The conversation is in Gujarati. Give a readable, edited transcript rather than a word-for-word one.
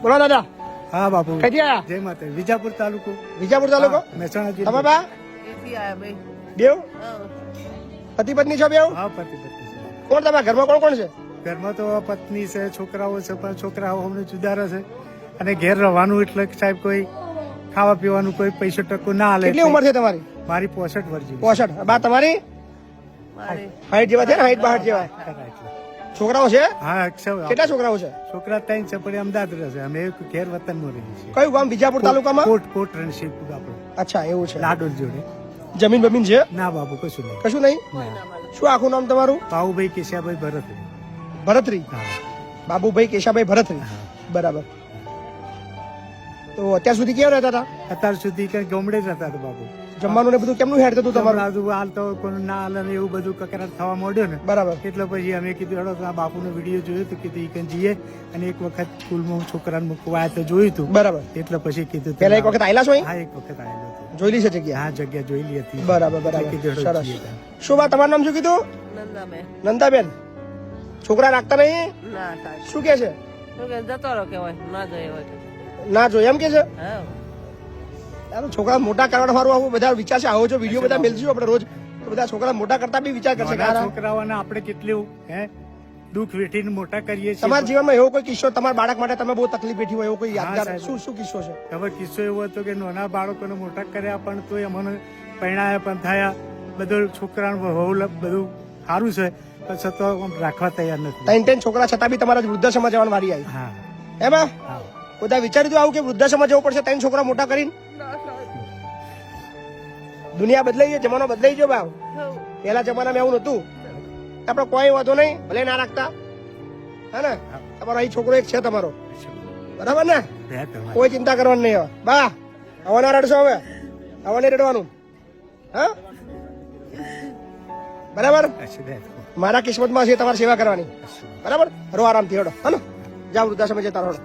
બોલો દાદા. હા બાપુ, કઈથી આયા? જય માતા. વિજાપુર તાલુકો, વિજાપુર તાલુકો, મહેસાણા તમે જિલ્લો. બા બેવ પતિ પત્ની છો બેવ? હા, પતિ પત્ની છે. કોણ તમારા ઘરમાં કોણ કોણ છે? ઘરમાં તો પત્ની છે, છોકરાઓ છે, પણ છોકરાઓ અમને જુદારા છે અને ઘેર રહેવાનું એટલે સાહેબ કોઈ ખાવા પીવાનું કોઈ પૈસો ટકો ના હાલે. કેટલી ઉંમર છે તમારી? મારી 65 વર્ષ જેવી 65. બા તમારી હાઈટ જેવા છે ને, હાઈટ 62 જેવા. છોકરાઓ છે? હા, કેટલા છોકરાઓ છે? છોકરા 3 છે, પણ એ અમદાવાદ રહે છે. અમે ઘેર વતનમાં રહીએ છીએ. કયું ગામ? વિજાપુર તાલુકામાં? કોટ રણશીપ આપણું. અચ્છા, એવું છે. લાડોલ જોડે. જમીન બમીન છે? ના બાપુ, કશું નહીં. કશું નહીં. શું આખું નામ તમારું? બાબુભાઈ કેશાભાઈ ભરતરી. ભરતરી. હા, બાબુભાઈ કેશાભાઈ ભરતરી. હા. બરાબર. તો અત્યાર સુધી ક્યાં રહેતા હતા? અત્યાર સુધી કઈ ગામડે જ હતા બાપુ. જમવાનું ને બધું કેમનું હેડતું હતું તમારું? તમારું હાલ તો કોઈ ના હાલ ને એવું બધું કકરાટ થવા માંડ્યો ને. બરાબર. એટલે પછી અમે કીધું હેડો આ બાપુનો વિડીયો જોયો તો કીધું ઈ કઈ જઈએ અને એક વખત સ્કૂલમાં છોકરાને મૂકવા તો જોયું હતું. બરાબર. એટલે પછી કીધું પેલા એક વખત આયેલા છો અહીં? હા, એક વખત આવેલો હતો. જોયેલી છે જગ્યા? હા, જગ્યા જોયેલી હતી. બરાબર એટલે બરાબર. કીધું હેડો સરસ. જઈએ ત્યાં. શું બા તમારું નામ શું કીધું? નંદાબેન. નંદાબેન. છોકરા રાખતા નહીં? ના થાય શું કે છે? શું કે જતો રહો કેવાય ના જોઈએ હોય તો. ના જો એમ કે છે? હા યાર, છોકરા મોટા કરવા સારું આવું બધા વિચાર છે. આવો જો વિડીયો બધા મેલશું આપણે રોજ, તો બધા છોકરા મોટા કરતા બી વિચાર કરશે કે નાના આ છોકરાઓને આપણે કેટલું દુઃખ વેઠીને મોટા કરીએ છીએ. તમારા જીવનમાં એવો કોઈ કિસ્સો, તમારા બાળક માટે તમે બહુ તકલીફ વેઠી હોય એવો કોઈ યાદગાર સાહેબ. શું શું કિસ્સો છે? હવે કિસ્સો એવો હતો કે નાના બાળકોને મોટા કર્યા પણ તોય અમને પરણાયા પણ થયા. બધું છોકરાનું બધું સારું છે, પણ છતાં આમ રાખવા તૈયાર નથી. ત્રણ છોકરા છતાં બી તમારા વૃદ્ધાશ્રમમાં જવાની વારી આવી. હા, એમાં હા. બધા વિચાર્યું હતું આવું કે વૃદ્ધાશ્રમમાં જવું પડશે 3 છોકરા મોટા કરીને? દુનિયા બદલાઈ ગઈ, જમાનો બદલાઈ ગયો ભાવ. પેલા જમાનામાં એવું નતું. આપડે કોઈ વાંધો નહીં, ભલે ના રાખતા, હે ને? તમારો અહીં છોકરો એક છે તમારો, બરાબર ને? કોઈ ચિંતા કરવાની નહીં. હવે બા હવે ના રડશો, હવે હવે નહીં રડવાનું, હા? બરાબર. મારા કિસ્મતમાં છે તમારી સેવા કરવાની, બરાબર? રો આરામથી હેડો, હા ને? જાઓ વૃદ્ધાશ્રમ જતા રહો.